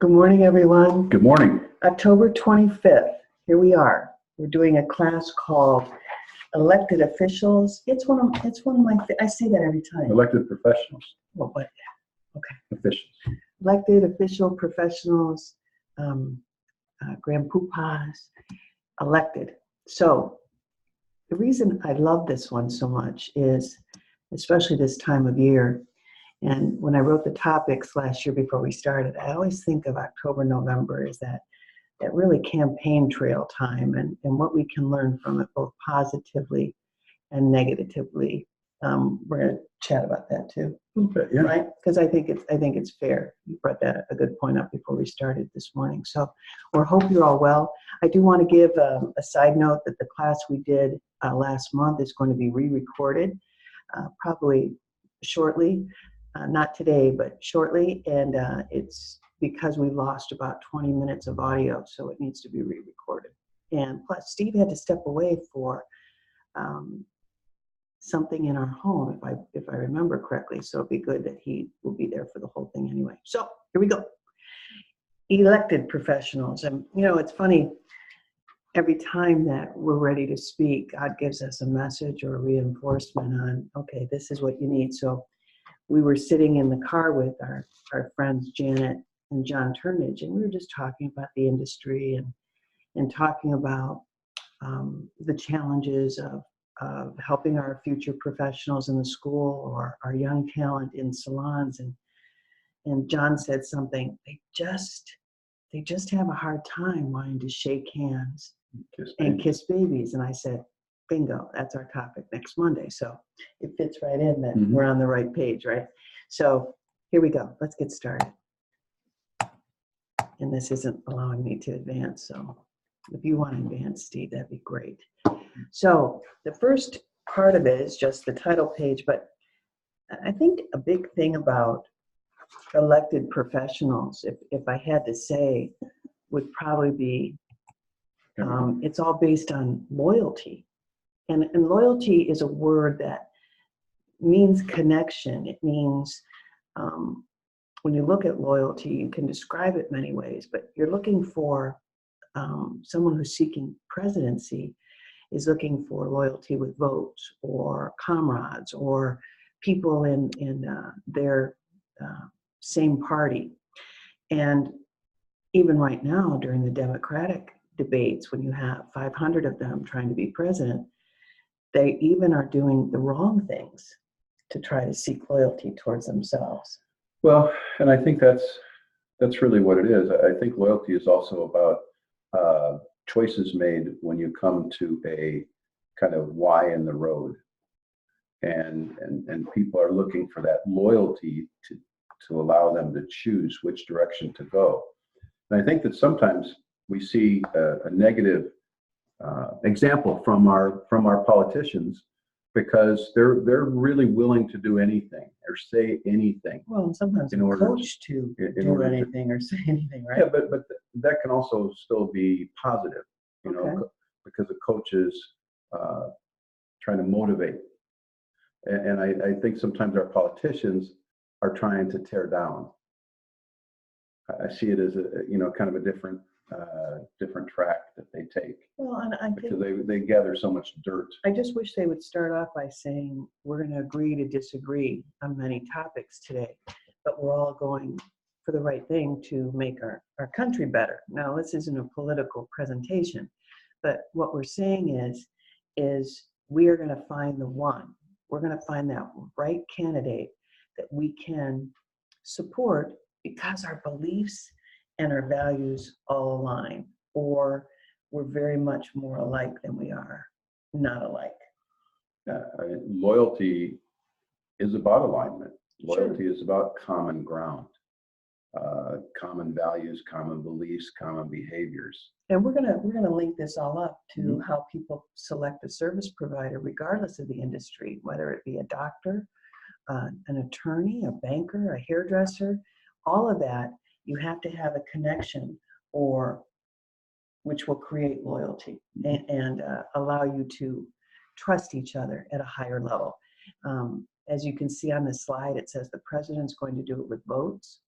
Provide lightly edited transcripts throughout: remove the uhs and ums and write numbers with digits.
Good morning, everyone. Good morning. October 25th, here we are. We're doing a class called Elected Officials. I say that every time. Elected professionals, Well, but, okay. officials. Elected official professionals, grand poobahs, elected. So the reason I love this one so much is, especially this time of year, and when I wrote the topics last year before we started, I always think of October, November as that really campaign trail time and what we can learn from it, both positively and negatively. We're going to chat about that too, Okay, yeah. right? Because I think it's fair. You brought that a good point up before we started this morning. So we hope you're all well. I do want to give a side note that the class we did last month is going to be re-recorded, probably shortly. Not today, but shortly, and it's because we lost about 20 minutes of audio, so it needs to be re-recorded. And plus, Steve had to step away for something in our home, if I remember correctly, so it'd be good that he will be there for the whole thing anyway. So here we go. Elected professionals, and it's funny, every time that we're ready to speak, God gives us a message or a reinforcement on, okay, this is what you need. So we were sitting in the car with our friends Janet and John Turnage, and we were just talking about the industry and talking about the challenges of helping our future professionals in the school or our young talent in salons. And John said something, they just have a hard time wanting to shake hands and kiss babies. And I said, bingo, that's our topic next Monday. So it fits right in that we're on the right page, right? So here we go. Let's get started. And this isn't allowing me to advance. So if you want to advance, Steve, that'd be great. So the first part of it is just the title page. But I think a big thing about elected professionals, if I had to say, would probably be it's all based on loyalty. And loyalty is a word that means connection. It means when you look at loyalty, you can describe it many ways, but you're looking for someone who's seeking presidency is looking for loyalty with votes or comrades or people in their same party. And even right now during the Democratic debates, when you have 500 of them trying to be president, they even are doing the wrong things to try to seek loyalty towards themselves. Well, and I think that's really what it is. I think loyalty is also about choices made when you come to a kind of why in the road, and people are looking for that loyalty to allow them to choose which direction to go. And I think that sometimes we see a negative example from our politicians, because they're really willing to do anything or say anything. Well, and sometimes in they're order coached to do anything or say anything, right? Yeah, but that can also still be positive, Okay. because the coach is trying to motivate. And I think sometimes our politicians are trying to tear down. I see it as a kind of a different track that they take. Well, and I because think they gather so much dirt. I just wish they would start off by saying we're going to agree to disagree on many topics today, but we're all going for the right thing to make our country better. Now, this isn't a political presentation, but what we're saying is we are going to find the one. We're going to find that right candidate that we can support because our beliefs and our values all align, or we're very much more alike than we are not alike. Loyalty is about alignment. Sure. Loyalty is about common ground, common values, common beliefs, common behaviors. And we're gonna link this all up to how people select a service provider, regardless of the industry, whether it be a doctor, an attorney, a banker, a hairdresser, all of that. You have to have a connection, or which will create loyalty and allow you to trust each other at a higher level. As you can see on the slide, it says the president's going to do it with votes.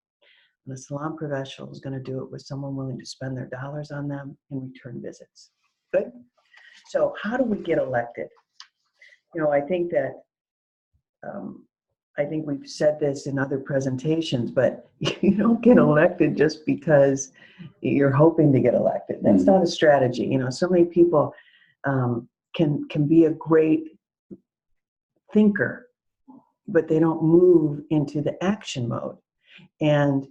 And a salon professional is going to do it with someone willing to spend their dollars on them in return visits. Good. So how do we get elected? I think that I think we've said this in other presentations, but you don't get elected just because you're hoping to get elected. That's not a strategy. So many people can be a great thinker, but they don't move into the action mode. And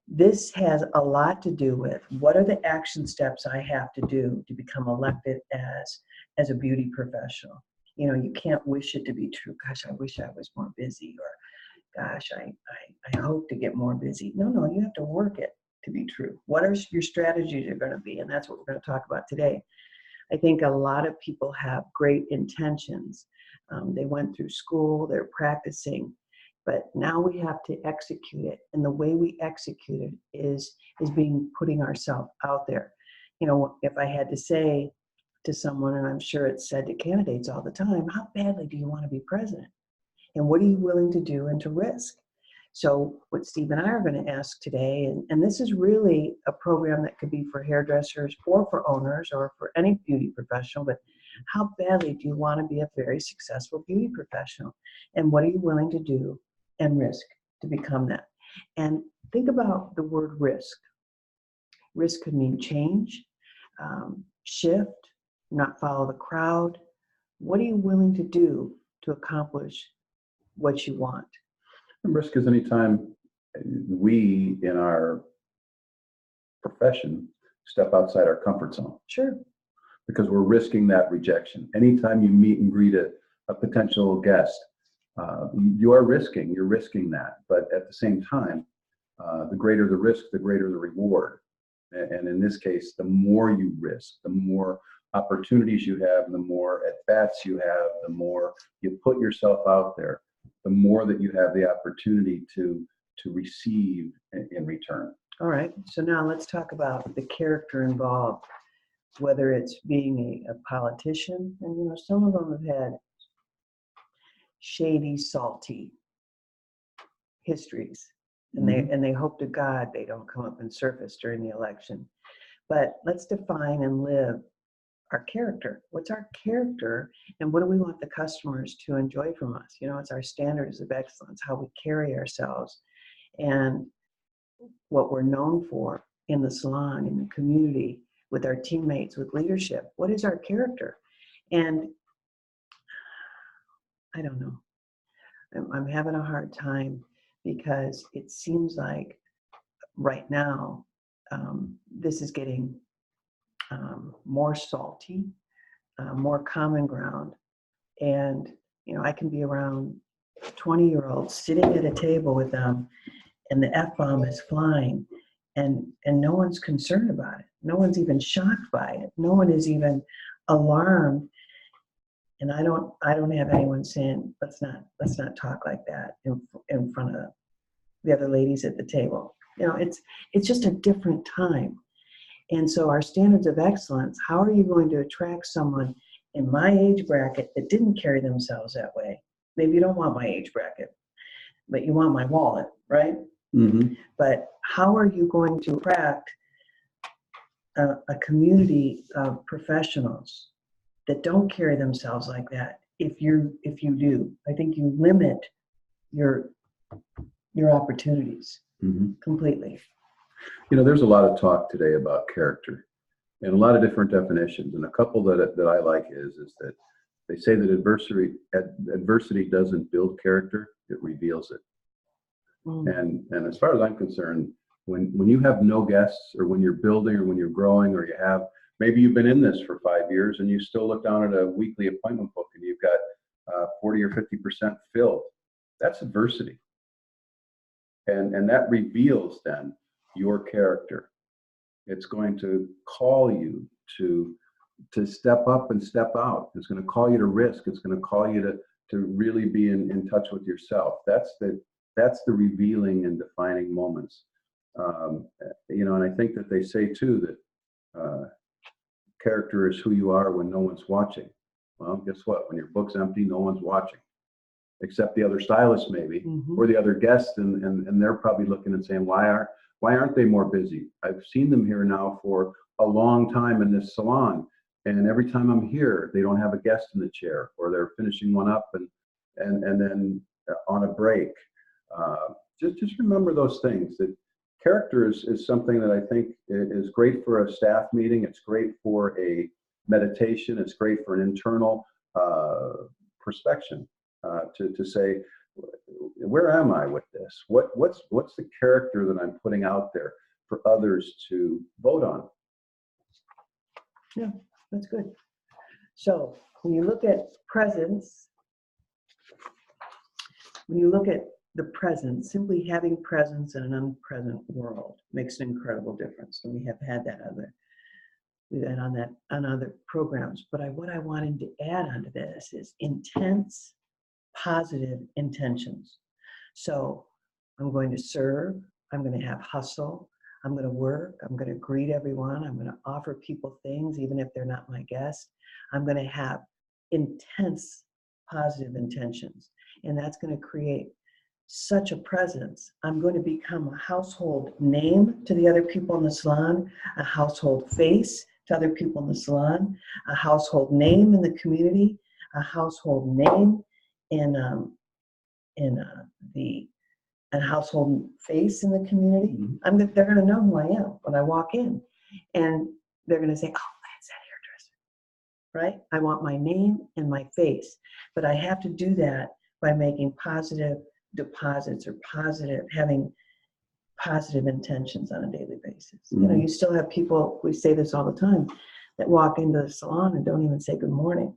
this has a lot to do with what are the action steps I have to do to become elected as a beauty professional. You can't wish it to be true. Gosh, I wish I was more busy, or gosh, I hope to get more busy. No, you have to work it to be true. What are your strategies are going to be? And that's what we're going to talk about today. I think a lot of people have great intentions. They went through school, they're practicing, but now we have to execute it. And the way we execute it is putting ourselves out there. If I had to say to someone, and I'm sure it's said to candidates all the time, how badly do you want to be president? And what are you willing to do and to risk? So what Steve and I are going to ask today, and this is really a program that could be for hairdressers or for owners or for any beauty professional, but how badly do you want to be a very successful beauty professional? And what are you willing to do and risk to become that? And think about the word risk. Risk could mean change, shift, not follow the crowd. What are you willing to do to accomplish what you want? And risk is anytime we in our profession step outside our comfort zone. Sure. Because we're risking that rejection. Anytime you meet and greet a potential guest, you're risking that. But at the same time, the greater the risk, the greater the reward. And in this case, the more you risk, the more opportunities you have, the more at-bats you have, the more you put yourself out there, the more that you have the opportunity to receive in return. All right. So now let's talk about the character involved, whether it's being a politician, and some of them have had shady, salty histories, and they hope to God they don't come up and surface during the election. But let's define and live our character. What's our character, and what do we want the customers to enjoy from us? It's our standards of excellence, how we carry ourselves, and what we're known for in the salon, in the community, with our teammates, with leadership. What is our character? And I don't know. I'm having a hard time because it seems like right now this is getting more salty, more common ground. And, I can be around 20-year-olds sitting at a table with them and the F-bomb is flying and no one's concerned about it. No one's even shocked by it. No one is even alarmed. And I don't have anyone saying, let's not talk like that in front of the other ladies at the table. It's just a different time. And so our standards of excellence, how are you going to attract someone in my age bracket that didn't carry themselves that way? Maybe you don't want my age bracket, but you want my wallet, right? Mm-hmm. But how are you going to attract a community of professionals that don't carry themselves like that? If you do, I think you limit your opportunities completely. There's a lot of talk today about character and a lot of different definitions. And a couple that I like is that they say that adversity doesn't build character, it reveals it. And as far as I'm concerned, when you have no guests, or when you're building, or when you're growing, or maybe you've been in this for 5 years and you still look down at a weekly appointment book and you've got 40 or 50% filled, that's adversity. And that reveals then your character. It's going to call you to step up and step out. It's going to call you to risk. It's going to call you to really be in touch with yourself. That's the revealing and defining moments. And I think that they say too that character is who you are when no one's watching. Well, guess what? When your book's empty, no one's watching, except the other stylist maybe, or the other guests, and they're probably looking and saying, why Why aren't they more busy? I've seen them here now for a long time in this salon, and every time I'm here, they don't have a guest in the chair, or they're finishing one up and then on a break. Just remember those things. That character is something that I think is great for a staff meeting. It's great for a meditation. It's great for an internal perspection to say, where am I with this? What's the character that I'm putting out there for others to vote on? Yeah, that's good. So when you look at presence, when you look at the present, simply having presence in an unpresent world makes an incredible difference. And we have had that on other programs. But what I wanted to add onto this is intense, positive intentions. So I'm going to serve. I'm going to have hustle. I'm going to work. I'm going to greet everyone. I'm going to offer people things, even if they're not my guest. I'm going to have intense, positive intentions. And that's going to create such a presence. I'm going to become a household name to the other people in the salon, a household face to other people in the salon, a household name in the community, a household name in a household face in the community. Mm-hmm. They're going to know who I am when I walk in, and they're going to say, "Oh, that's that hairdresser," right? I want my name and my face, but I have to do that by making positive deposits or having positive intentions on a daily basis. Mm-hmm. You know, you still have people, we say this all the time, that walk into the salon and don't even say good morning,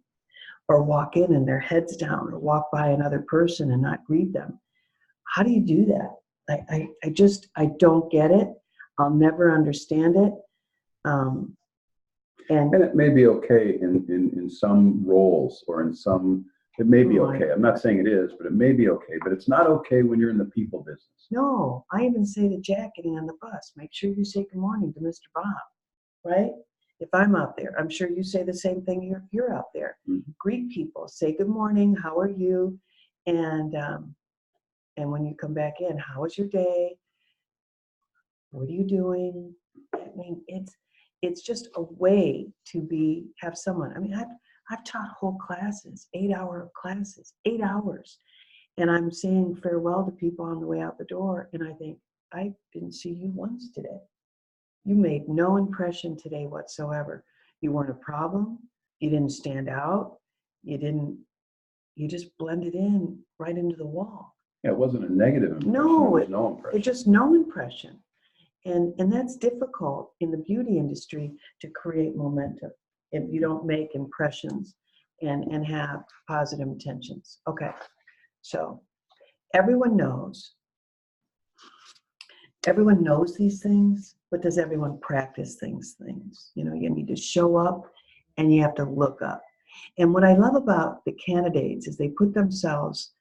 or walk in and their heads down, or walk by another person and not greet them. How do you do that? I don't get it. I'll never understand it. And it may be okay in some roles, or in some, it may be okay. I'm not saying it is, but it may be okay. But it's not okay when you're in the people business. No, I even say to Jack getting on the bus, make sure you say good morning to Mr. Bob, right? If I'm out there, I'm sure you say the same thing. You're out there. Mm-hmm. Greet people, say good morning, how are you? And when you come back in, how was your day? What are you doing? I mean, it's just a way to have someone. I mean, I've taught whole classes, 8-hour classes, 8 hours. And I'm saying farewell to people on the way out the door. And I think, I didn't see you once today. You made no impression today whatsoever. You weren't a problem. You didn't stand out. You just blended in right into the wall. Yeah, it wasn't a negative impression. No, it was no impression. It's just no impression. And that's difficult in the beauty industry to create momentum if you don't make impressions and have positive intentions. Okay, so everyone knows these things, but does everyone practice things? You know, you need to show up and you have to look up. And what I love about the candidates is they put themselves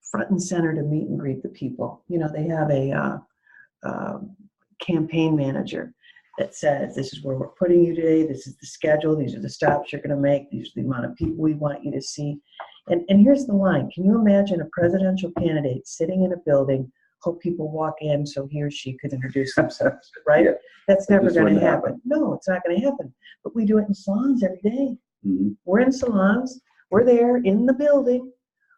front and center to meet and greet the people. You know, they have a campaign manager that says, this is where we're putting you today, this is the schedule, these are the stops you're going to make, these are the amount of people we want you to see. And here's the line. Can you imagine a presidential candidate sitting in a building, hope people walk in so he or she could introduce themselves, right? Yeah. That's never going to happen. happen. No, it's not going to happen. But we do it in salons every day. Mm-hmm. We're in salons, we're there in the building,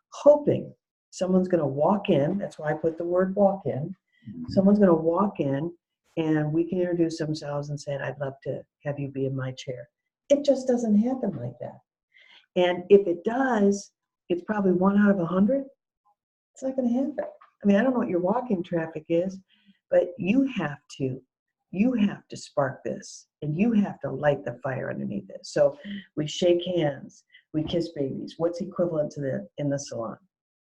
hoping someone's going to walk in. That's why I put the word walk in. Mm-hmm. Someone's going to walk in and we can introduce themselves and say, I'd love to have you be in my chair. It just doesn't happen like that. And if it does, it's probably 1 out of 100. It's not going to happen. I mean, I don't know what your walk-in traffic is, but you have to spark this, and you have to light the fire underneath it. So we shake hands, we kiss babies. What's equivalent to in the salon,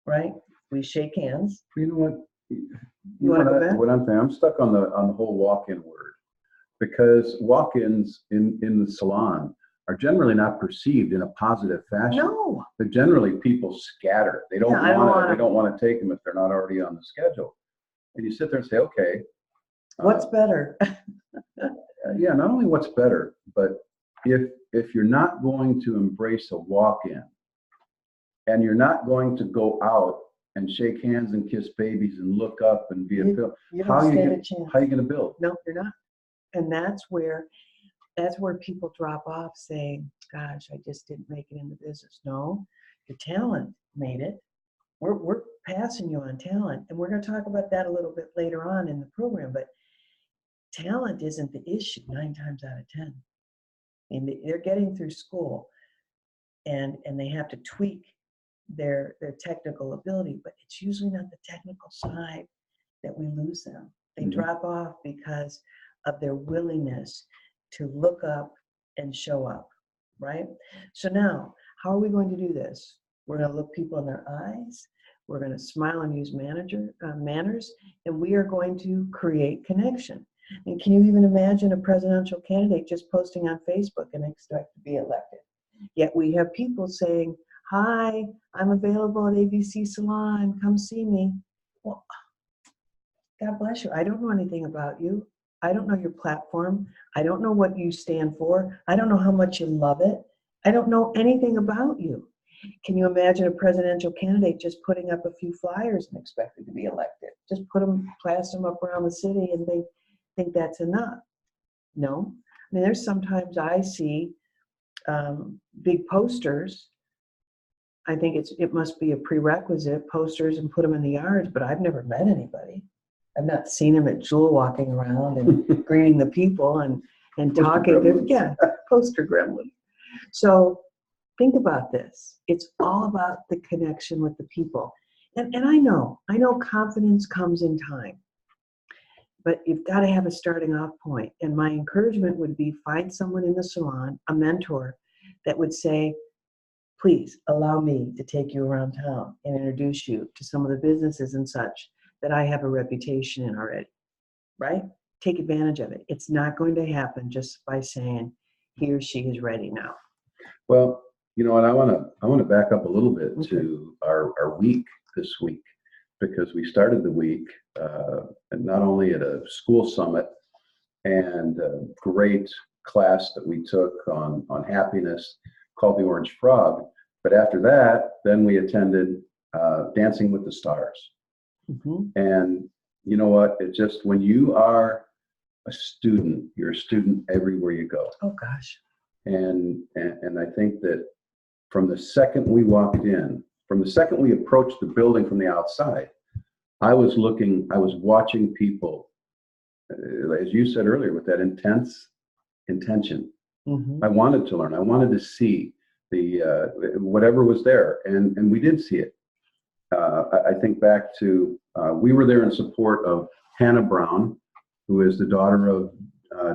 right? We shake hands. You know what? You want to go back? What I'm saying, I'm stuck on the whole walk-in word, because walk-ins in the salon are generally not perceived in a positive fashion. No. But generally people scatter. They don't want to take them if they're not already on the schedule. And you sit there and say, okay, what's better? Yeah, not only what's better, but if you're not going to embrace a walk-in, and you're not going to go out and shake hands and kiss babies and look up and be a You, pill. you How don't are you stand gonna, a chance. how are you going to build? No, you're not. And that's where people drop off saying, gosh, I just didn't make it in the business. No, your talent made it. We're passing you on talent. And we're going to talk about that a little bit later on in the program. But talent isn't the issue 9 times out of 10. I mean, they're getting through school and they have to tweak their technical ability, but it's usually not the technical side that we lose them. They drop off because of their willingness to look up and show up, right? So now, how are we going to do this? We're going to look people in their eyes. We're going to smile and use manners, and we are going to create connection. And can you even imagine a presidential candidate just posting on Facebook and expect to be elected? Yet we have people saying, hi, I'm available at ABC Salon, come see me. Well, God bless you. I don't know anything about you. I don't know your platform. I don't know what you stand for. I don't know how much you love it. I don't know anything about you. Can you imagine a presidential candidate just putting up a few flyers and expected to be elected? Just plaster them up around the city and they think that's enough. No. I mean, there's sometimes I see big posters. I think it must be a prerequisite, posters, and put them in the yards, but I've never met anybody. I've not seen him at Jewel walking around and greeting the people and talking. Yeah, poster gremlin. So think about this. It's all about the connection with the people. And I know confidence comes in time, but you've got to have a starting off point. And my encouragement would be find someone in the salon, a mentor, that would say, please allow me to take you around town and introduce you to some of the businesses and such that I have a reputation in already, right? Take advantage of it. It's not going to happen just by saying he or she is ready now. Well, you know, and I want to back up a little bit to our week this week, because we started the week not only at a school summit and a great class that we took on happiness called the Orange Frog, but after that, then we attended Dancing with the Stars. And you know what? It just, when you are a student, you're a student everywhere you go. Oh gosh. And I think that from the second we walked in, from the second we approached the building from the outside, I was watching people, as you said earlier, with that intense intention. I wanted to learn. I wanted to see the whatever was there, and we did see it. I think back to we were there in support of Hannah Brown, who is the daughter of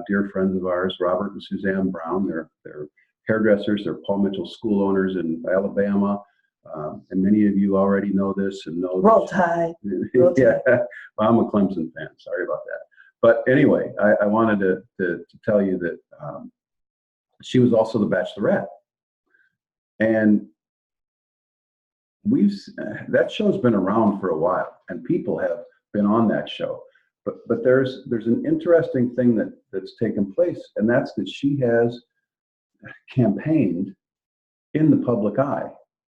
dear friends of ours, Robert and Suzanne Brown. They're hairdressers. They're Paul Mitchell school owners in Alabama. And many of you already know this and know. Roll Tide. Yeah, well, I'm a Clemson fan. Sorry about that. But anyway, I wanted to tell you that she was also the Bachelorette, and that show's been around for a while, and people have been on that show. But there's an interesting thing that's taken place, and that's that she has campaigned in the public eye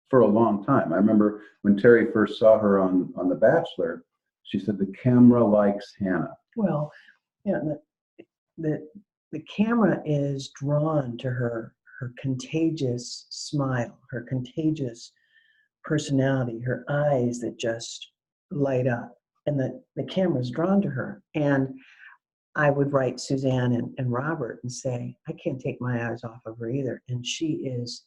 for a long time. I remember when Terry first saw her on The Bachelor, she said the camera likes Hannah. Well, yeah, the camera is drawn to her contagious smile, her contagious personality, her eyes that just light up, and the camera's drawn to her. And I would write Suzanne and Robert and say, I can't take my eyes off of her either. And she is,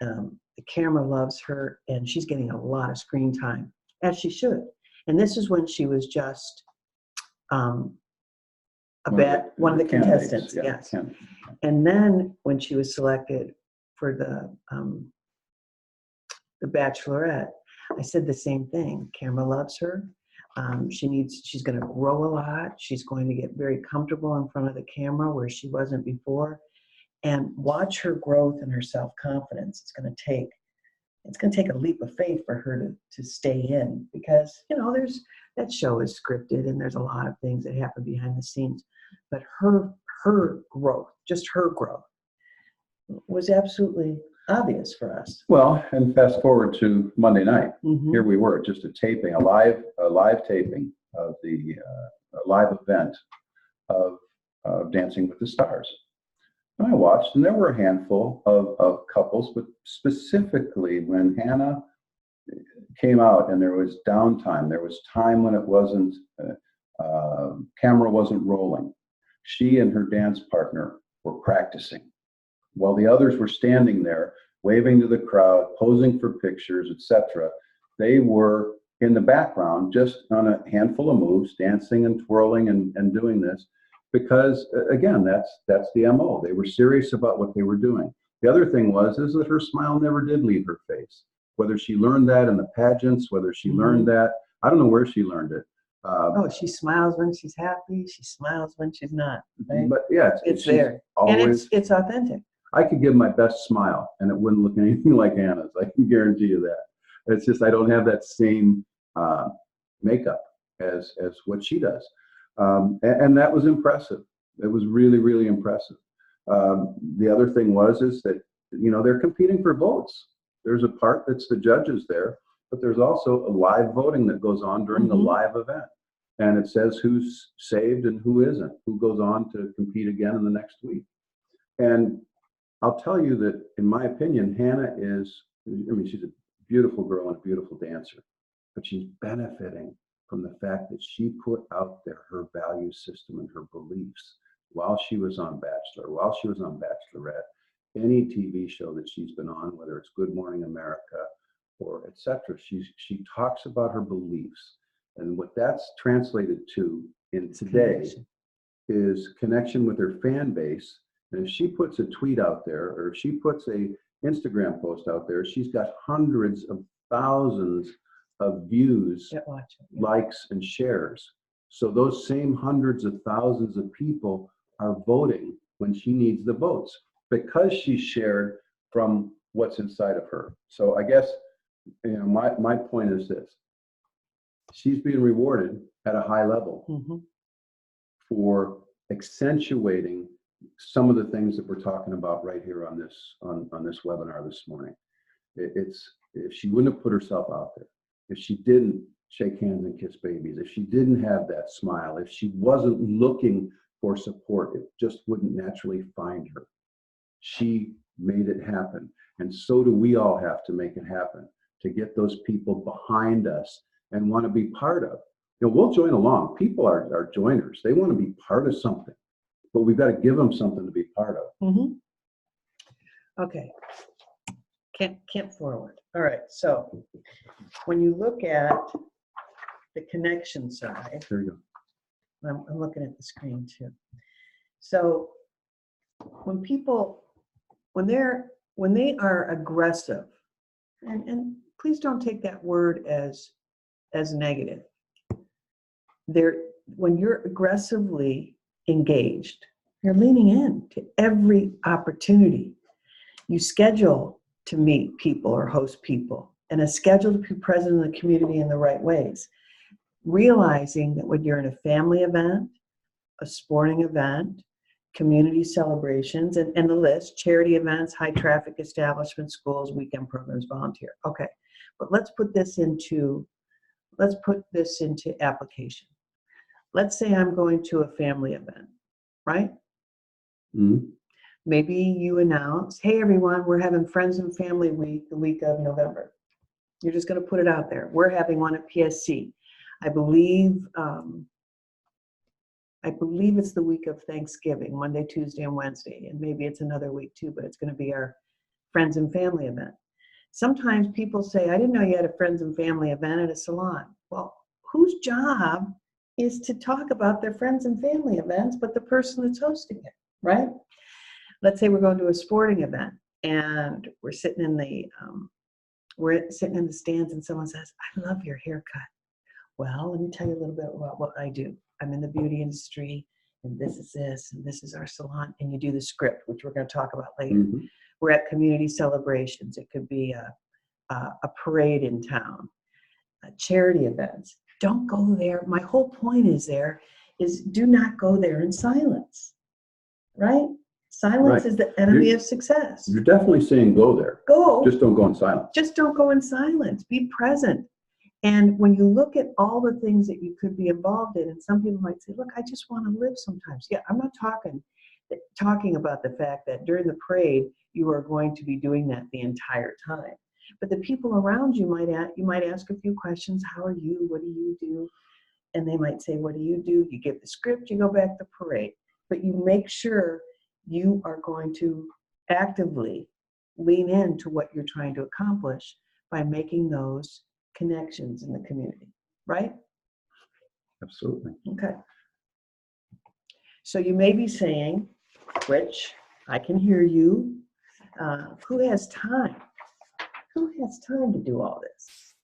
the camera loves her, and she's getting a lot of screen time, as she should. And this is when she was just one of the contestants, yes. And then when she was selected for the Bachelorette, I said the same thing. Camera loves her. She's going to grow a lot. She's going to get very comfortable in front of the camera where she wasn't before, and watch her growth and her self-confidence. It's going to take a leap of faith for her to stay in, because, you know, that show is scripted and there's a lot of things that happen behind the scenes, but her growth, just her growth, was absolutely obvious for us. Well, and fast forward to Monday night. Mhm. Here we were, just a taping, a live taping of the a live event of Dancing with the Stars. And I watched, and there were a handful of couples, but specifically when Hannah came out and there was downtime, there was time when it wasn't, camera wasn't rolling. She and her dance partner were practicing while the others were standing there, waving to the crowd, posing for pictures, etc. They were in the background, just on a handful of moves, dancing and twirling and doing this, because again, that's the MO. They were serious about what they were doing. The other thing is that her smile never did leave her face. Whether she learned that in the pageants, whether she learned that, I don't know where she learned it. Oh, she smiles when she's happy. She smiles when she's not. Right? But yeah, It's she's there, always, and it's authentic. I could give my best smile and it wouldn't look anything like Hannah's. I can guarantee you that. It's just I don't have that same makeup as what she does, and that was impressive. It was really, really impressive. The other thing is that they're competing for votes. There's a part that's the judges there, but there's also a live voting that goes on during the live event, and it says who's saved and who isn't, who goes on to compete again in the next week. And I'll tell you that, in my opinion, Hannah she's a beautiful girl and a beautiful dancer, but she's benefiting from the fact that she put out there her value system and her beliefs while she was on Bachelor, while she was on Bachelorette, any TV show that she's been on, whether it's Good Morning America or etc. She talks about her beliefs, and what that's translated to in today is connection with her fan base. And if she puts a tweet out there, or if she puts a Instagram post out there, she's got hundreds of thousands of views, likes, and shares. So those same hundreds of thousands of people are voting when she needs the votes because she shared from what's inside of her. So I guess my point is this: she's being rewarded at a high level for accentuating some of the things that we're talking about right here on this webinar this morning. It's if she wouldn't have put herself out there, if she didn't shake hands and kiss babies, if she didn't have that smile, if she wasn't looking for support, it just wouldn't naturally find her. She made it happen, and so do we all have to make it happen to get those people behind us and want to be part of. We'll join along. People are joiners. They want to be part of something, but we've got to give them something to be part of. Okay. Can't forward. All right. So when you look at the connection side, There you go. I'm looking at the screen too. So when they are aggressive, and please don't take that word as negative. When you're aggressively engaged, you're leaning in to every opportunity. You schedule to meet people or host people, and a schedule to be present in the community in the right ways. Realizing that when you're in a family event, a sporting event, community celebrations, and the list, charity events, high traffic establishments, schools, weekend programs, volunteer. Okay, but let's put this into application. Let's say I'm going to a family event, right? Maybe you announce, hey everyone, we're having Friends and Family Week the week of November. You're just going to put it out there. We're having one at PSC. I believe it's the week of Thanksgiving, Monday, Tuesday, and Wednesday, and maybe it's another week too, but it's going to be our Friends and Family event. Sometimes people say, I didn't know you had a Friends and Family event at a salon. Well, whose job is to talk about their friends and family events, but the person that's hosting it, right? Let's say we're going to a sporting event and we're sitting in the stands and someone says, I love your haircut. Well, let me tell you a little bit about what I do. I'm in the beauty industry, and this is our salon, and you do the script, which we're going to talk about later. We're at community celebrations. It could be a parade in town, charity events. Don't go there. My whole point is do not go there in silence, right? Silence Right. is the enemy of success. You're definitely saying go there. Go. Just don't go in silence. Just don't go in silence. Be present. And when you look at all the things that you could be involved in, and some people might say, look, I just want to live sometimes. Yeah, I'm not talking about the fact that during the parade, you are going to be doing that the entire time. But the people around you might ask a few questions. How are you? What do you do? And they might say, what do? You give the script, you go back to parade. But you make sure you are going to actively lean into what you're trying to accomplish by making those connections in the community, right? Absolutely. Okay. So you may be saying, which I can hear you, who has time? Who has time to do all this?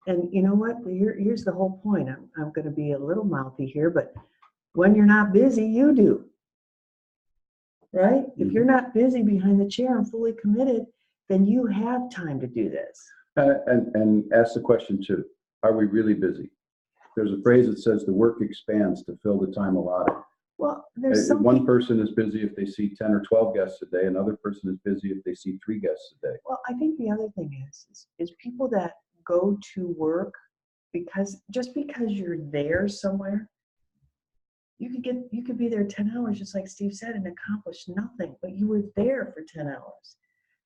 And you know what? Here's the whole point. I'm going to be a little mouthy here, but when you're not busy, you do. Right? If you're not busy behind the chair and fully committed, then you have time to do this. And ask the question too, are we really busy? There's a phrase that says the work expands to fill the time allotted. Well, there's One person is busy if they see 10 or 12 guests a day. Another person is busy if they see 3 guests a day. Well, I think the other thing is people that go to work because you're there somewhere, you could be there 10 hours, just like Steve said, and accomplish nothing, but you were there for 10 hours.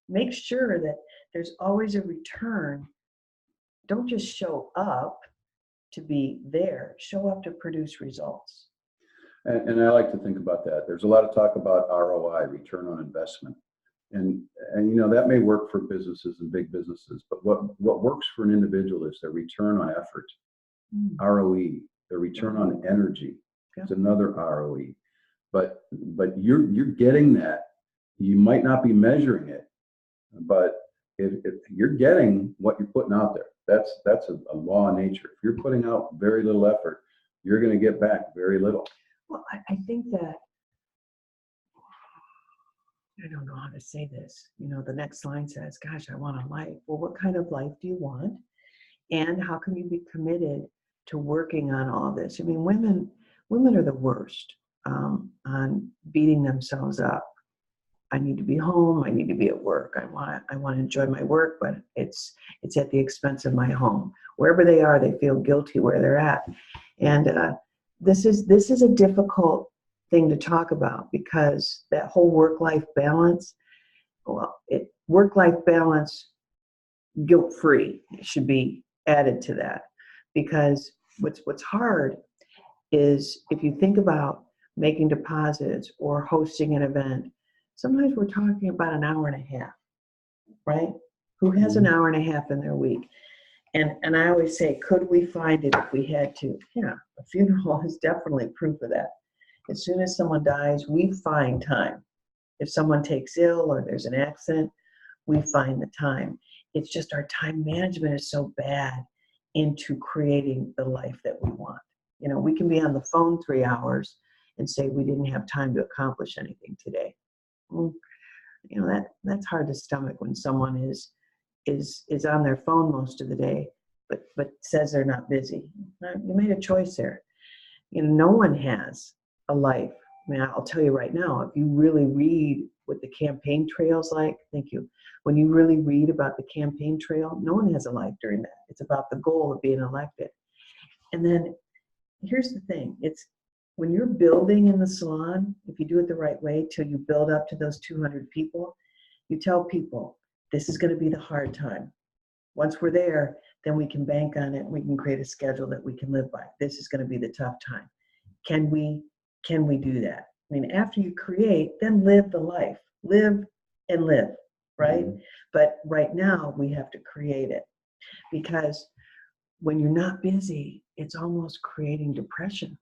Make sure that there's always a return. Don't just show up to be there. Show up to produce results. And I like to think about that. There's a lot of talk about ROI, return on investment. And you know, that may work for businesses and big businesses, but what works for an individual is their return on effort, ROE, their return on energy. It's another ROE. But you're getting that. You might not be measuring it, but if you're getting what you're putting out there, that's a law of nature. If you're putting out very little effort, you're going to get back very little. Well, I think that, I don't know how to say this. You know, the next line says, gosh, I want a life. Well, what kind of life do you want? And how can you be committed to working on all this? I mean, women are the worst on beating themselves up. I need to be home. I need to be at work. I want to enjoy my work, but it's at the expense of my home. Wherever they are, they feel guilty where they're at. And this is a difficult thing to talk about because that whole work-life balance, work-life balance, guilt-free should be added to that. Because what's hard is if you think about making deposits or hosting an event, sometimes we're talking about an hour and a half, right? Who has an hour and a half in their week? And I always say, could we find it if we had to? Yeah, a funeral is definitely proof of that. As soon as someone dies, we find time. If someone takes ill or there's an accident, we find the time. It's just our time management is so bad into creating the life that we want. You know, we can be on the phone 3 hours and say we didn't have time to accomplish anything today. You know, that's hard to stomach when someone is on their phone most of the day, but says they're not busy. You made a choice there. You know, no one has a life. I mean, I'll tell you right now, if you really read what the campaign trail's like, thank you. When you really read about the campaign trail, no one has a life during that. It's about the goal of being elected. And then here's the thing. It's when you're building in the salon, if you do it the right way till you build up to those 200 people, you tell people, this is going to be the hard time. Once we're there, then we can bank on it. We can create a schedule that we can live by. This is going to be the tough time. Can we do that? I mean, after you create, then live the life. Live and live, right? But right now, we have to create it. Because when you're not busy, it's almost creating depression.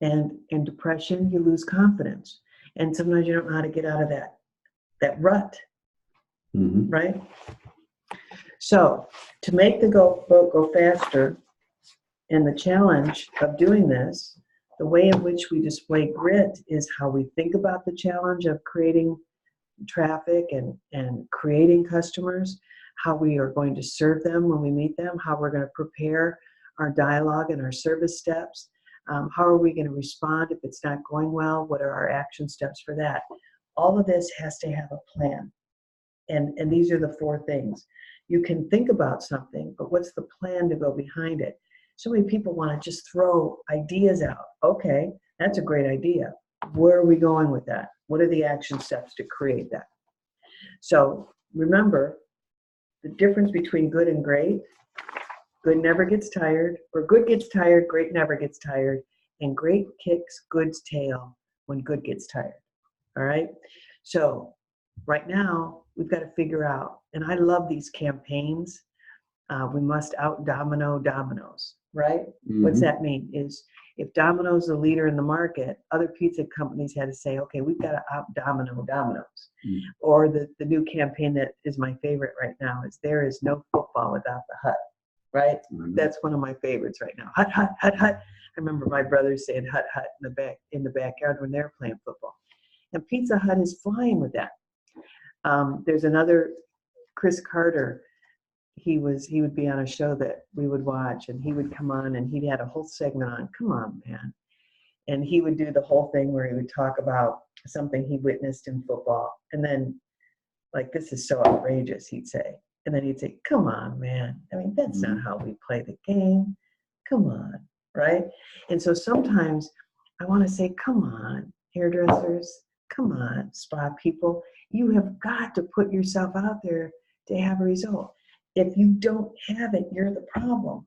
And in depression, you lose confidence. And sometimes you don't know how to get out of that rut, right? So to make the boat go faster, and the challenge of doing this, the way in which we display grit is how we think about the challenge of creating traffic and creating customers, how we are going to serve them when we meet them, how we're going to prepare our dialogue and our service steps, How are we going to respond if it's not going well? What are our action steps for that? All of this has to have a plan. And these are the 4 things. You can think about something, but what's the plan to go behind it? So many people want to just throw ideas out. Okay, that's a great idea. Where are we going with that? What are the action steps to create that? So remember, the difference between good and great: good never gets tired, or good gets tired, great never gets tired, and great kicks good's tail when good gets tired. All right? So right now, we've got to figure out, and I love these campaigns. We must out domino Domino's, right? What's that mean? Is if Domino's the leader in the market, other pizza companies had to say, okay, we've got to out domino Domino's. Or the new campaign that is my favorite right now is there is no football without the hut, right? That's one of my favorites right now. Hut, hut, hut, hut. I remember my brothers saying hut, hut in the backyard when they're playing football. And Pizza Hut is flying with that. There's another, Chris Carter. He would be on a show that we would watch, and he would come on and he had a whole segment on, come on, man. And he would do the whole thing where he would talk about something he witnessed in football. And then, like, this is so outrageous, he'd say. And then he'd say, come on, man. I mean, that's not how we play the game. Come on, right? And so sometimes I want to say, come on, hairdressers, come on, spa people. You have got to put yourself out there to have a result. If you don't have it, you're the problem,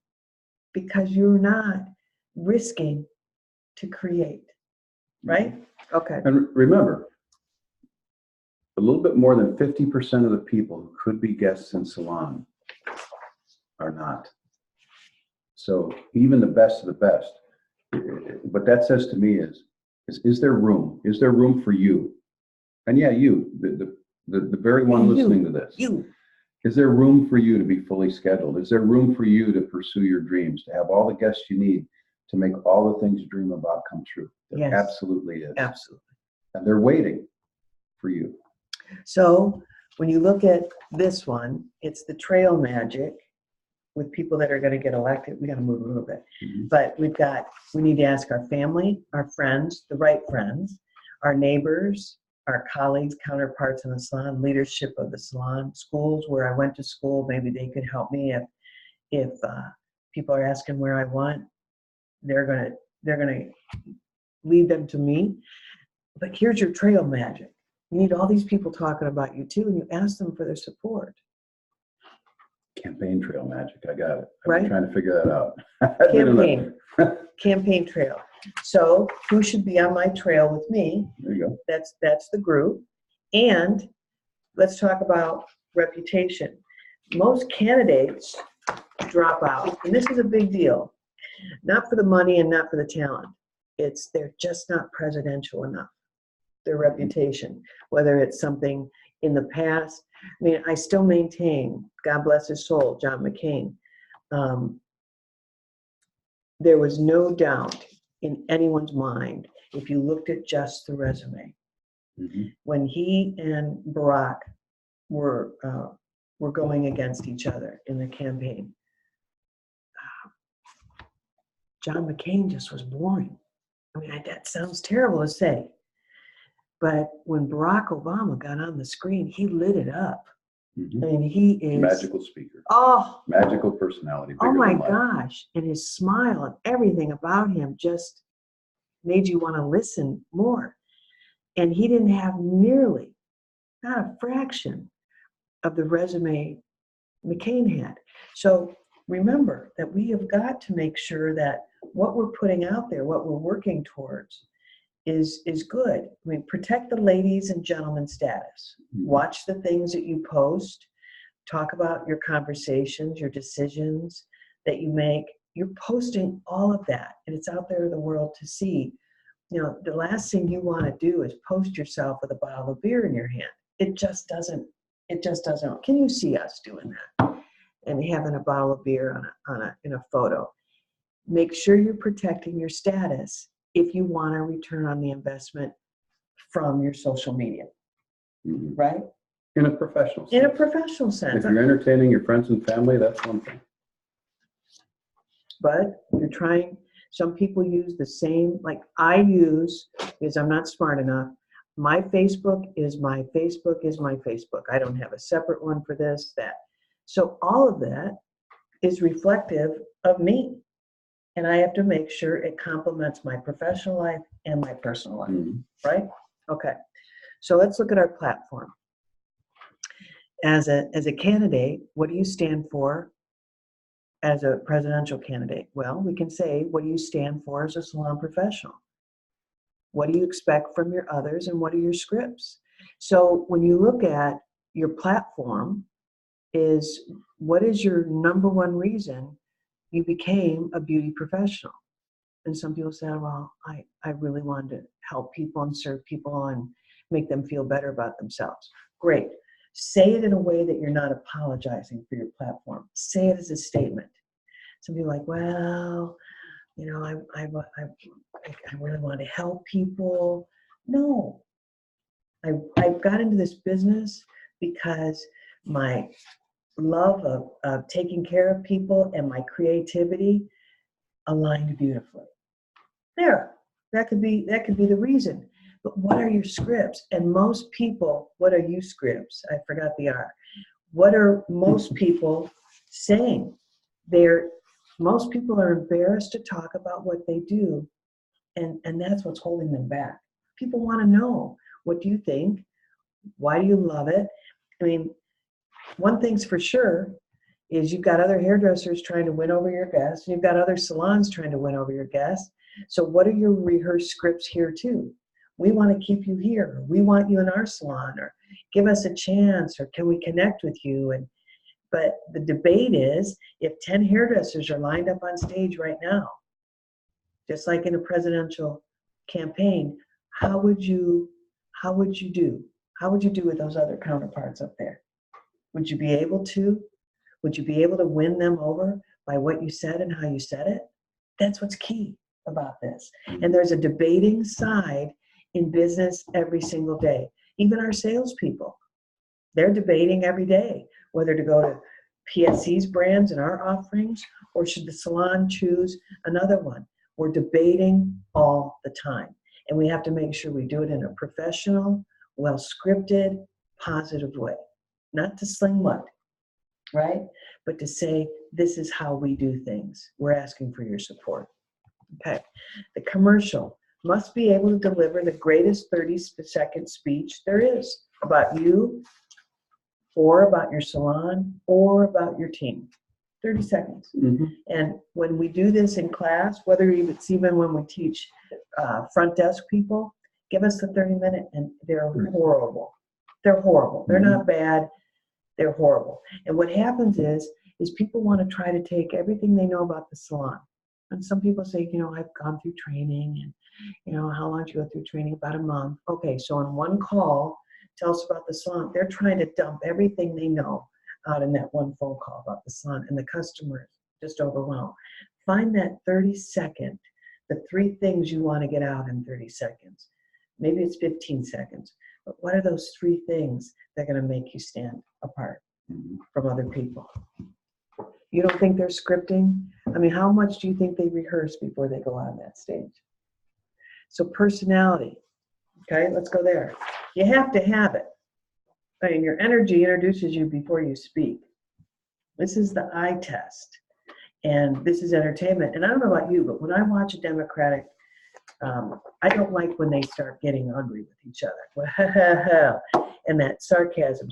because you're not risking to create, right? Okay. And remember, a little bit more than 50% of the people who could be guests in salon are not. So even the best of the best. What that says to me is there room? Is there room for you? And yeah, you, the very one listening to this. You. Is there room for you to be fully scheduled? Is there room for you to pursue your dreams, to have all the guests you need to make all the things you dream about come true? There absolutely is. Absolutely. And they're waiting for you. So when you look at this one, it's the trail magic with people that are going to get elected. We got to move a little bit. But we need to ask our family, our friends, the right friends, our neighbors, our colleagues, counterparts in the salon, leadership of the salon, schools where I went to school. Maybe they could help me if people are asking where I want. They're gonna lead them to me. But here's your trail magic. You need all these people talking about you too, and you ask them for their support. Campaign trail magic. I got it. I've Right? been trying to figure that out. Campaign trail. So who should be on my trail with me? There you go. That's the group. And let's talk about reputation. Most candidates drop out, and this is a big deal. Not for the money and not for the talent. They're just not presidential enough. Their reputation, whether it's something in the past. I mean, I still maintain, God bless his soul, John McCain. There was no doubt in anyone's mind, if you looked at just the resume, when he and Barack were going against each other in the campaign, John McCain just was boring. I mean, that sounds terrible to say, but when Barack Obama got on the screen, he lit it up. I mean, he is magical speaker. Oh, magical personality. Oh my gosh! And his smile and everything about him just made you want to listen more. And he didn't have nearly, not a fraction, of the resume McCain had. So remember that we have got to make sure that what we're putting out there, what we're working towards, is good. I mean, protect the ladies and gentlemen status. Watch the things that you post. Talk about your conversations, your decisions that you make. You're posting all of that, and it's out there in the world to see. You know, the last thing you want to do is post yourself with a bottle of beer in your hand. It just doesn't. Can you see us doing that and having a bottle of beer in a photo? Make sure you're protecting your status if you want a return on the investment from your social media, right? In a professional sense. In a professional sense. If you're entertaining your friends and family, that's one thing. But you're trying Some people use the same, like I use, because I'm not smart enough, my Facebook is my Facebook is my Facebook. I don't have a separate one for this, that. So all of that is reflective of me. And I have to make sure it complements my professional life and my personal life, right? Okay. So let's look at our platform. As a candidate, what do you stand for as a presidential candidate? Well, we can say, what do you stand for as a salon professional? What do you expect from your others, and what are your scripts? So when you look at your platform, is what is your number one reason you became a beauty professional? And some people say, well, I really wanted to help people and serve people and make them feel better about themselves. Great. Say it in a way that you're not apologizing for your platform. Say it as a statement. Some people are like, well, you know, I really want to help people. No, I got into this business because my love of taking care of people and my creativity aligned beautifully. There, that could be the reason. But what are your scripts? And most people, what are you scripts? I forgot the R. What are most people saying? Most people are embarrassed to talk about what they do, and that's what's holding them back. People want to know, what do you think? Why do you love it? I mean, one thing's for sure is you've got other hairdressers trying to win over your guests. You've got other salons trying to win over your guests. So what are your rehearsed scripts here too? We want to keep you here. We want you in our salon, or give us a chance, or can we connect with you? But the debate is, if 10 hairdressers are lined up on stage right now, just like in a presidential campaign, how would you do? How would you do with those other counterparts up there? Would you be able to? Would you be able to win them over by what you said and how you said it? That's what's key about this. And there's a debating side in business every single day. Even our salespeople, they're debating every day whether to go to PSC's brands and our offerings, or should the salon choose another one. We're debating all the time. And we have to make sure we do it in a professional, well-scripted, positive way. Not to sling mud, right? But to say, this is how we do things. We're asking for your support. Okay. The commercial must be able to deliver the greatest 30-second speech there is about you, or about your salon, or about your team. 30 seconds. Mm-hmm. And when we do this in class, whether it's even when we teach front desk people, give us the 30-minute, and they're horrible. They're horrible. They're not bad. They're horrible. And what happens is people want to try to take everything they know about the salon. And some people say, you know, I've gone through training, and, you know, how long did you go through training? About a month. Okay, so in one call, tell us about the salon. They're trying to dump everything they know out in that one phone call about the salon, and the customer is just overwhelmed. Find that 30-second, the 3 things you want to get out in 30 seconds. Maybe it's 15 seconds. But what are those 3 things that are going to make you stand apart from other people? You don't think they're scripting? I mean, how much do you think they rehearse before they go on that stage? So personality, okay, let's go there. You have to have it. I mean, your energy introduces you before you speak. This is the eye test, and this is entertainment. And I don't know about you, but when I watch a Democratic, I don't like when they start getting ugly with each other. And that sarcasm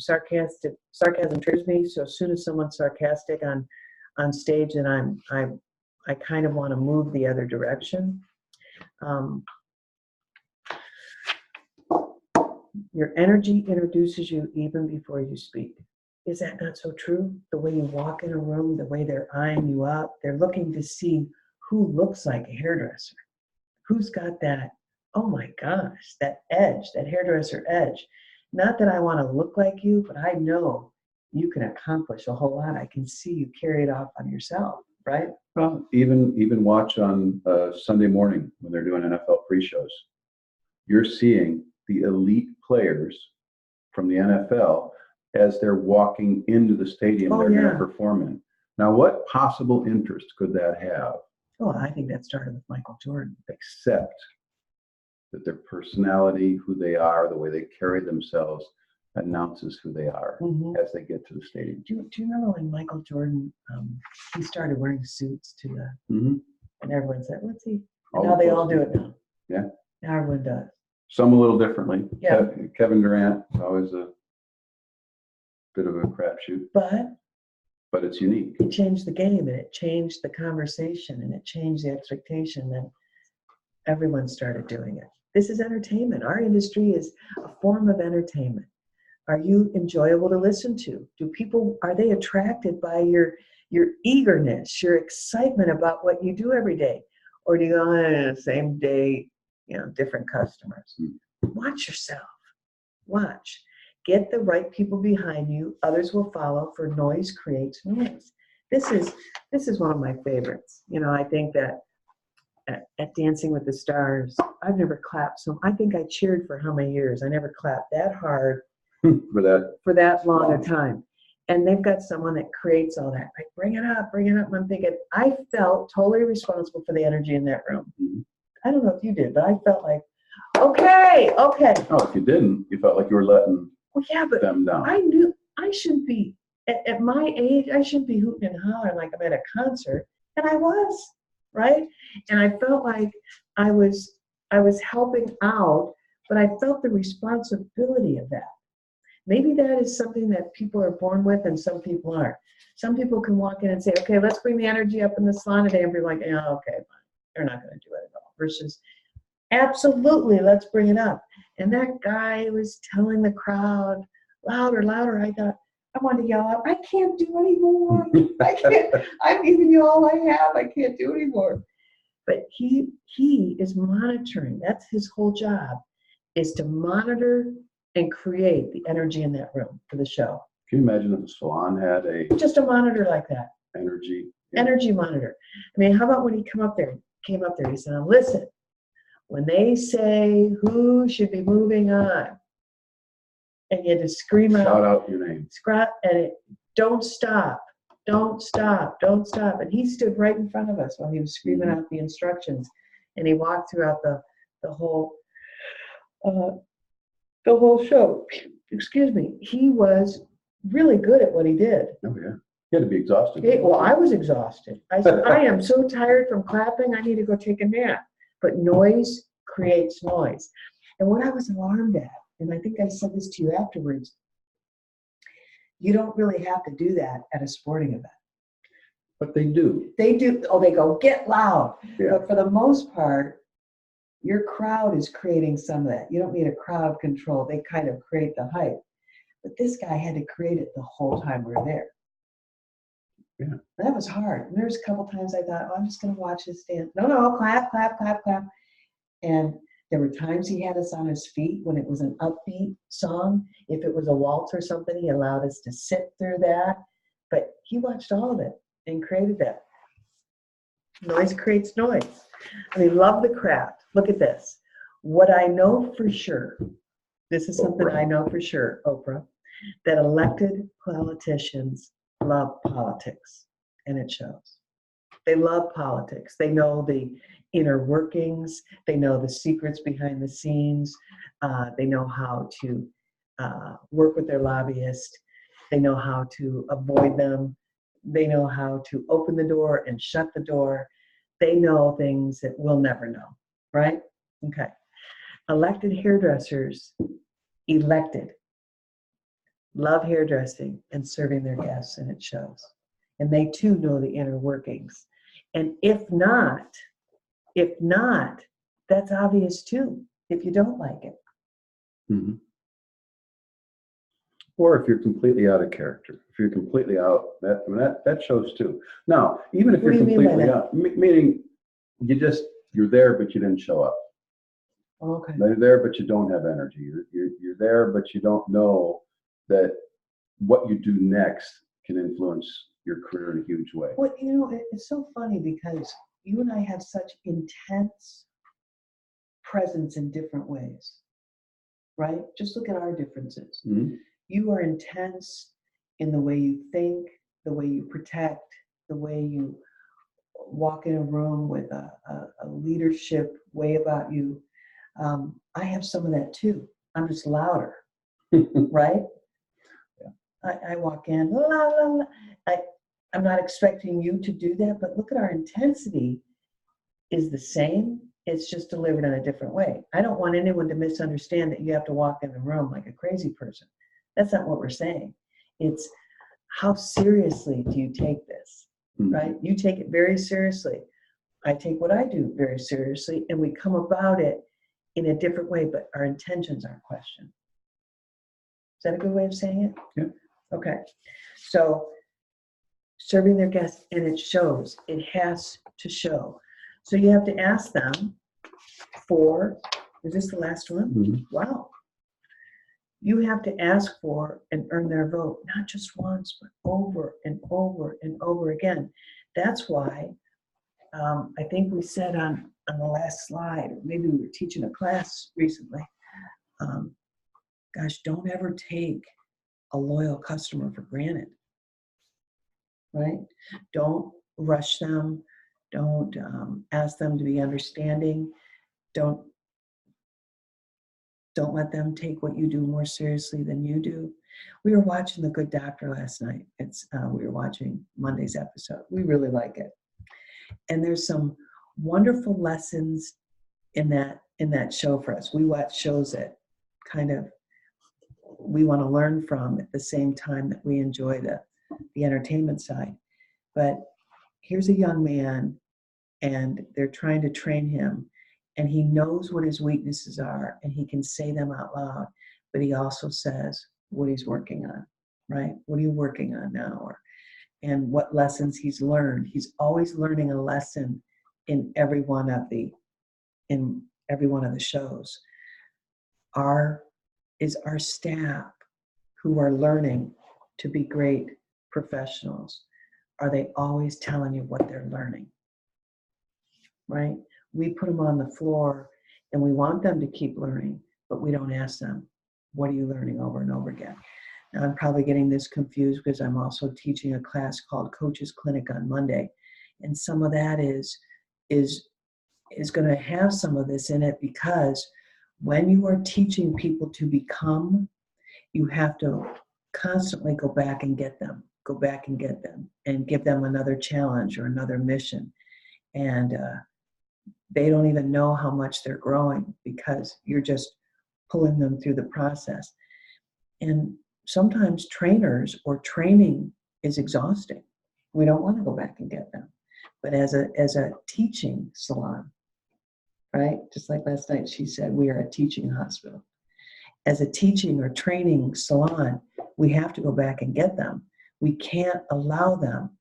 triggers me. So as soon as someone's sarcastic on stage, and I kind of want to move the other direction. Your energy introduces you even before you speak. Is that not so true? The way you walk in a room, the way they're eyeing you up, they're looking to see who looks like a hairdresser. Who's got that, oh my gosh, that edge, that hairdresser edge. Not that I want to look like you, but I know you can accomplish a whole lot. I can see you carry it off on yourself, right? Well, even watch on Sunday morning when they're doing NFL pre-shows. You're seeing the elite players from the NFL as they're walking into the stadium they're going to perform in. Now, what possible interest could that have Oh, I think that started with Michael Jordan. except that their personality, who they are, the way they carry themselves, announces who they are Mhm. as they get to the stadium. Do you remember when Michael Jordan, he started wearing suits to the, Mm-hmm. and everyone said, what's he? All And now the they all do posters. it now. Yeah. Now everyone does. Some a little differently. Yeah. Kevin Durant is always a bit of a crapshoot, But it's unique. it changed the game and it changed the conversation and it changed the expectation, and everyone started doing it. This is entertainment. Our industry is a form of entertainment. Are you enjoyable to listen to? Are they attracted by your eagerness, your excitement about what you do every day? Or do you go on the same day, different customers? Watch yourself. Watch. Get the right people behind you. Others will follow, for noise creates noise. This is one of my favorites. I think that at Dancing with the Stars, I've never clapped I think I cheered for how many years? I never clapped that hard for that long a time. And they've got someone that creates all that. Like, bring it up, bring it up. And I'm thinking, I felt totally responsible for the energy in that room. Mm-hmm. I don't know if you did, but I felt like, okay. Oh, if you didn't, you felt like you were letting them down. I knew I shouldn't be, at my age, I shouldn't be hooting and hollering like I'm at a concert. And I was, right? And I felt like I was helping out, but I felt the responsibility of that. Maybe that is something that people are born with and some people aren't. Some people can walk in and say, okay, let's bring the energy up in the salon today, and be like, yeah, okay, fine. They're not going to do it at all. Versus, absolutely, let's bring it up. And that guy was telling the crowd louder, louder. I thought, I wanted to yell out, I can't do anymore. I can't. I'm giving you all I have. I can't do anymore. But he is monitoring. That's his whole job, is to monitor and create the energy in that room for the show. Can you imagine if the salon had just a monitor like that? Energy monitor. I mean, how about when he came up there, he said, now listen, when they say who should be moving on, and you had to scream out, shout out your name. Don't stop, don't stop, don't stop. And he stood right in front of us while he was screaming out the instructions. And he walked throughout the whole show. Excuse me. He was really good at what he did. Oh, yeah. He had to be exhausted. Well, I was exhausted. I said, I am so tired from clapping, I need to go take a nap. But noise creates noise. And what I was alarmed at, and I think I said this to you afterwards, you don't really have to do that at a sporting event. But they do. They do. Oh, they go, get loud. Yeah. But for the most part, your crowd is creating some of that. You don't need a crowd control. They kind of create the hype. But this guy had to create it the whole time we were there. Yeah. That was hard. And there's a couple times I thought, I'm just going to watch this dance. No, clap, clap, clap, clap. And there were times he had us on his feet when it was an upbeat song. If it was a waltz or something, he allowed us to sit through that. But he watched all of it and created that. Noise creates noise. I mean, love the craft. Look at this. What I know for sure, this is something I know for sure, Oprah, that elected politicians love politics, and it shows. They love politics. They know the inner workings. They know the secrets behind the scenes. They know how to work with their lobbyists. They know how to avoid them. They know how to open the door and shut the door. They know things that we'll never know, right? Okay. Elected hairdressers, love hairdressing and serving their guests, and it shows. And they too know the inner workings. And if not, that's obvious too, if you don't like it. Mm-hmm. Or if you're completely out of character, if you're completely out, that shows too. Now, even if you're completely out, meaning you're there, but you didn't show up. Okay. You're there, but you don't have energy. You're there, but you don't know that what you do next can influence your career in a huge way. Well, it's so funny because you and I have such intense presence in different ways, right? Just look at our differences. Mm-hmm. You are intense in the way you think, the way you protect, the way you walk in a room with a leadership way about you. I have some of that too. I'm just louder, right? I walk in, la, la, la. I'm not expecting you to do that, but look at our intensity is the same. It's just delivered in a different way. I don't want anyone to misunderstand that you have to walk in the room like a crazy person. That's not what we're saying. It's how seriously do you take this, right? You take it very seriously. I take what I do very seriously, and we come about it in a different way, but our intentions aren't questioned. Is that a good way of saying it? Yeah. Okay. So serving their guests, and it shows. It has to show. So you have to ask them for, is this the last one? Mm-hmm. Wow. You have to ask for and earn their vote, not just once, but over and over and over again. That's why I think we said on the last slide, maybe we were teaching a class recently, gosh, don't ever take a loyal customer for granted, right? Don't rush them. Don't ask them to be understanding. Don't let them take what you do more seriously than you do. We were watching The Good Doctor last night. We were watching Monday's episode. We really like it. And there's some wonderful lessons in that show for us. We watch shows that kind of we want to learn from at the same time that we enjoy the entertainment side. But here's a young man, and they're trying to train him, and he knows what his weaknesses are, and he can say them out loud, but he also says what he's working on, right? What are you working on now? And what lessons he's learned. He's always learning a lesson in every one of the shows. Is our staff who are learning to be great professionals, are they always telling you what they're learning? Right? We put them on the floor and we want them to keep learning, but we don't ask them, what are you learning over and over again? Now, I'm probably getting this confused because I'm also teaching a class called Coaches Clinic on Monday. And some of that is going to have some of this in it, because when you are teaching people to become, you have to constantly go back and get them, and give them another challenge or another mission. And they don't even know how much they're growing because you're just pulling them through the process. And sometimes trainers or training is exhausting. We don't want to go back and get them. But as a teaching salon, right? Just like last night, she said, we are a teaching hospital. As a teaching or training salon, we have to go back and get them. We can't allow them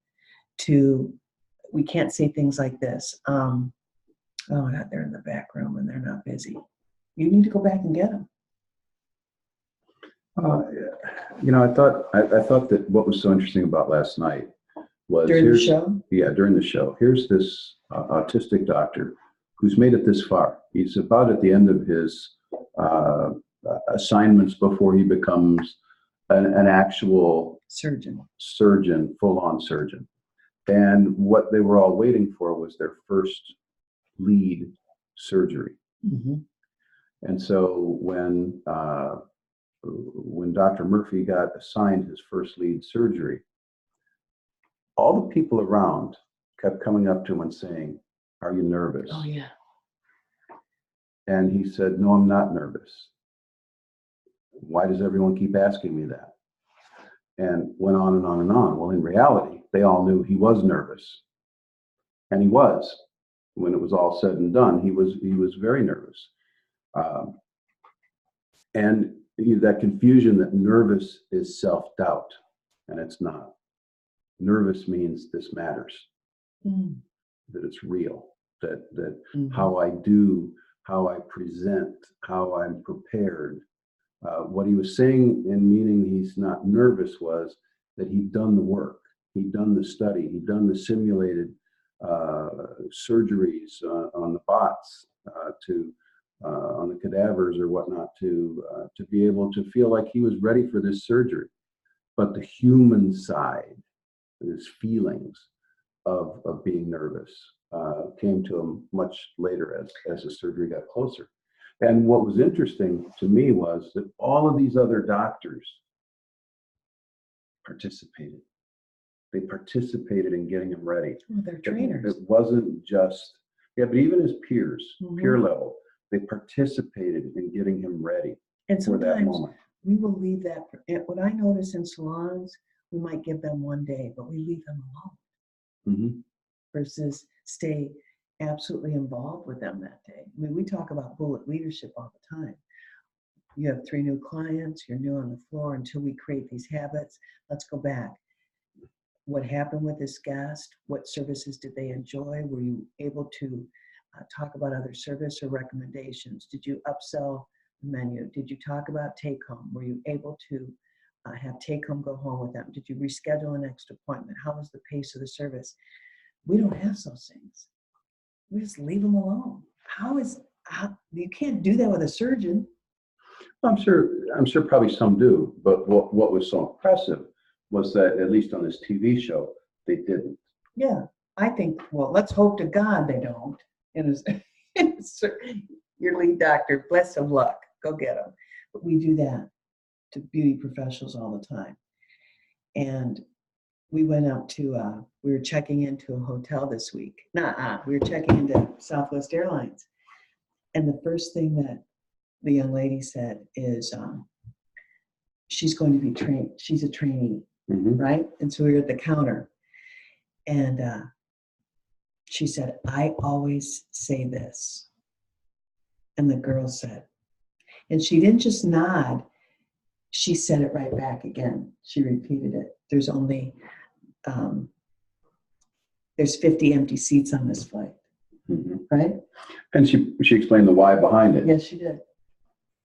we can't say things like this. Oh God, they're in the back room and they're not busy. You need to go back and get them. I thought that what was so interesting about last night was during the show. Yeah, during the show. Here's this autistic doctor who's made it this far. He's about at the end of his assignments before he becomes an actual surgeon, full-on surgeon. And what they were all waiting for was their first lead surgery. Mm-hmm. And so when Dr. Murphy got assigned his first lead surgery, all the people around kept coming up to him and saying, "Are you nervous?" Oh, yeah. And he said, "No, I'm not nervous." "Why does everyone keep asking me that?" And went on and on and on. Well, in reality, they all knew he was nervous. And he was. When it was all said and done, he was very nervous. And that confusion that nervous is self-doubt, and it's not. Nervous means this matters, that it's real, that how I do, how I present, how I'm prepared. What he was saying in meaning he's not nervous was that he'd done the work, he'd done the study, he'd done the simulated surgeries on the bots, on the cadavers or whatnot, to be able to feel like he was ready for this surgery. But the human side, his feelings, of being nervous. Came to him much later as the surgery got closer. And what was interesting to me was that all of these other doctors participated. They participated in getting him ready. Oh, they're trainers. It wasn't just, yeah, but even his peers, Mhm. peer level, they participated in getting him ready And for that sometimes moment. we will leave that. What I notice in salons, we might give them one day, but we leave them alone Hmm. versus stay absolutely involved with them that day. I mean, we talk about bullet leadership all the time. You have 3 new clients, you're new on the floor. Until we create these habits, let's go back. What happened with this guest? What services did they enjoy? Were you able to talk about other service or recommendations? Did you upsell the menu? Did you talk about take home? Were you able to have take home go home with them? Did you reschedule an extra appointment? How was the pace of the service? We don't ask those things. We just leave them alone. You can't do that with a surgeon. I'm sure probably some do, but what was so impressive was that at least on this TV show, they didn't. Yeah, I think, well, let's hope to God they don't. Your lead doctor, bless of luck, go get them. But we do that to beauty professionals all the time. And we went up to, we were checking into a hotel this week. We were checking into Southwest Airlines. And the first thing that the young lady said is, she's going to be trained. She's a trainee, Mhm. right? And so we were at the counter. And she said, I always say this. And the girl said, and she didn't just nod, she said it right back again. She repeated it. There's 50 empty seats on this flight, Mhm. right? And she explained the why behind it. Yes, she did.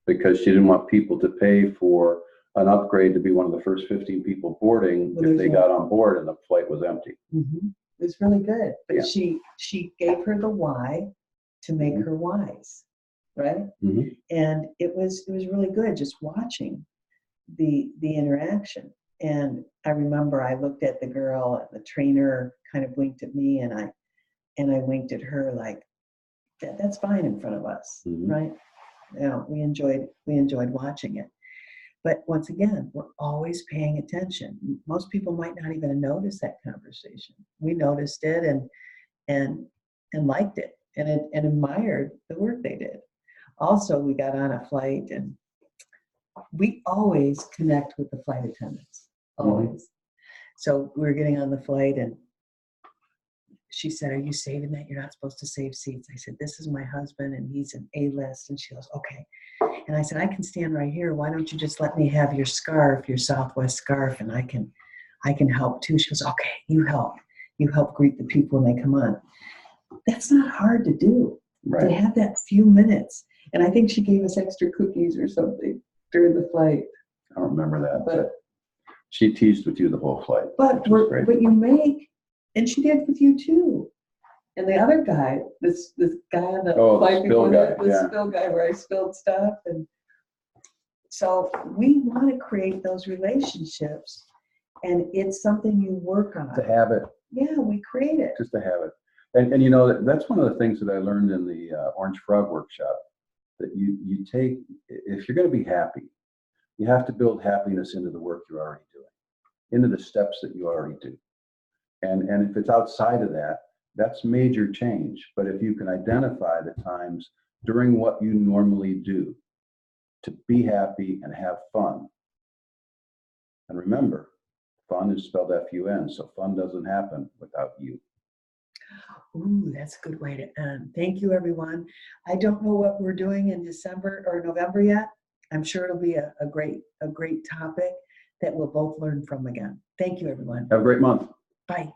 Because she didn't want people to pay for an upgrade to be one of the first 15 people boarding Well, if they there's got on board and the flight was empty. Mm-hmm. It was really good. But Yeah. she gave her the why to make Mhm. her wise, right? Mhm. And it was really good just watching the interaction. And I remember I looked at the girl, and the trainer kind of winked at me, and I winked at her like, that's fine in front of us, Mhm. right? You know, we enjoyed watching it. But once again, we're always paying attention. Most people might not even notice that conversation. We noticed it and liked it and admired the work they did. Also, we got on a flight and we always connect with the flight attendants, always. So we were getting on the flight and she said, are you saving that? You're not supposed to save seats. I said, this is my husband and he's an A-list. And she goes, okay. And I said, I can stand right here. Why don't you just let me have your scarf, your Southwest scarf, and I can help too. She goes, okay, you help. You help greet the people when they come on. That's not hard to do. Right. To have that few minutes. And I think she gave us extra cookies or something during the flight. I don't remember that, But but she teased with you the whole flight. But which was great. what you make, and she did with you too. And the other guy, this guy on the flight before that, the spill guy where I spilled stuff. And so we want to create those relationships, and it's something you work on. To have it. Yeah, we create it. Just to have it. And you know, that's one of the things that I learned in the Orange Frog workshop, that you take, if you're going to be happy, you have to build happiness into the work you're already doing, into the steps that you already do. And if it's outside of that, that's major change. But if you can identify the times during what you normally do to be happy and have fun. And remember, fun is spelled F-U-N, so fun doesn't happen without you. Ooh, that's a good way to end. Thank you, everyone. I don't know what we're doing in December or November yet. I'm sure it'll be a great topic that we'll both learn from again. Thank you, everyone. Have a great month. Bye.